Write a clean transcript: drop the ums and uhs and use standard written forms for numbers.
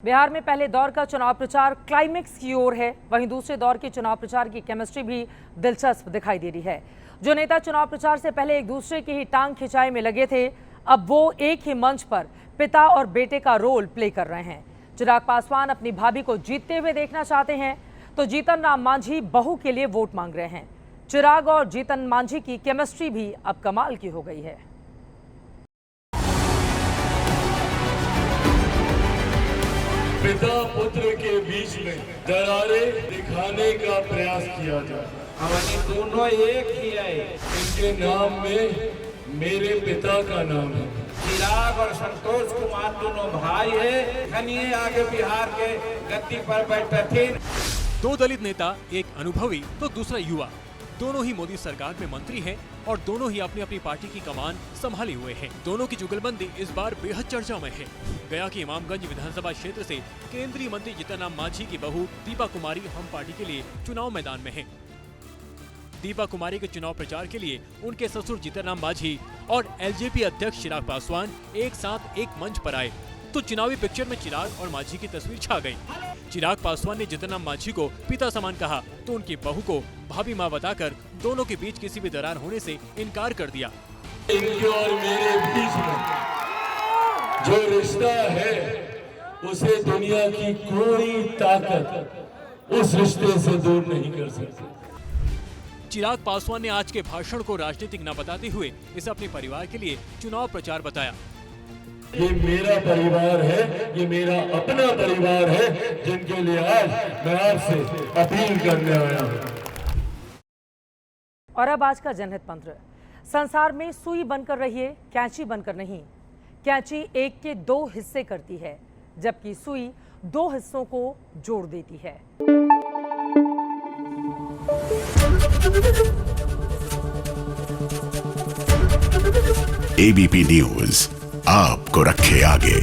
बिहार में पहले दौर का चुनाव प्रचार क्लाइमेक्स की ओर है, वहीं दूसरे दौर के चुनाव प्रचार की केमिस्ट्री भी दिलचस्प दिखाई दे रही है। जो नेता चुनाव प्रचार से पहले एक दूसरे की ही टांग खिंचाई में लगे थे, अब वो एक ही मंच पर पिता और बेटे का रोल प्ले कर रहे हैं। चिराग पासवान अपनी भाभी को जीतते हुए देखना चाहते हैं, तो जीतन राम मांझी बहू के लिए वोट मांग रहे हैं। चिराग और जीतन मांझी की केमिस्ट्री भी अब कमाल की हो गई है। पिता पुत्र के बीच में दरारें दिखाने का प्रयास किया जाए। हमारे दोनों एक ही है। इनके नाम में मेरे पिता का नाम है। चिराग और संतोष कुमार दोनों भाई है। खनिए आगे बिहार के गद्दी पर बैठे थे। दो दलित नेता, एक अनुभवी तो दूसरा युवा, दोनों ही मोदी सरकार में मंत्री हैं और दोनों ही अपनी अपनी पार्टी की कमान संभाले हुए हैं। दोनों की जुगलबंदी इस बार बेहद चर्चा में है। गया के इमामगंज विधानसभा क्षेत्र से केंद्रीय मंत्री जीतन राम मांझी की बहू दीपा कुमारी हम पार्टी के लिए चुनाव मैदान में है। दीपा कुमारी के चुनाव प्रचार के लिए उनके ससुर जीतन राम मांझी और एलजेपी अध्यक्ष चिराग पासवान एक साथ एक मंच पर आए तो चुनावी पिक्चर में चिराग और मांझी की तस्वीर छा गई। चिराग पासवान ने जीतन राम मांझी को पिता समान कहा तो उनकी बहू को भाभी माँ बताकर दोनों के बीच किसी भी दरार होने से इनकार कर दिया। इनके और मेरे बीच में जो रिश्ता है उसे दुनिया की कोई ताकत उस रिश्ते से दूर नहीं कर सकती। चिराग पासवान ने आज के भाषण को राजनीतिक न बताते हुए इसे अपने परिवार के लिए चुनाव प्रचार बताया। ये मेरा परिवार है, ये मेरा अपना परिवार है, जिनके लिए आज मैं आपसे अपील करने आया हूँ। और अब आज का जनहित मंत्र। संसार में सुई बनकर रहिए, कैंची बनकर नहीं। कैंची एक के दो हिस्से करती है, जबकि सुई दो हिस्सों को जोड़ देती है। एबीपी न्यूज आपको रखे आगे।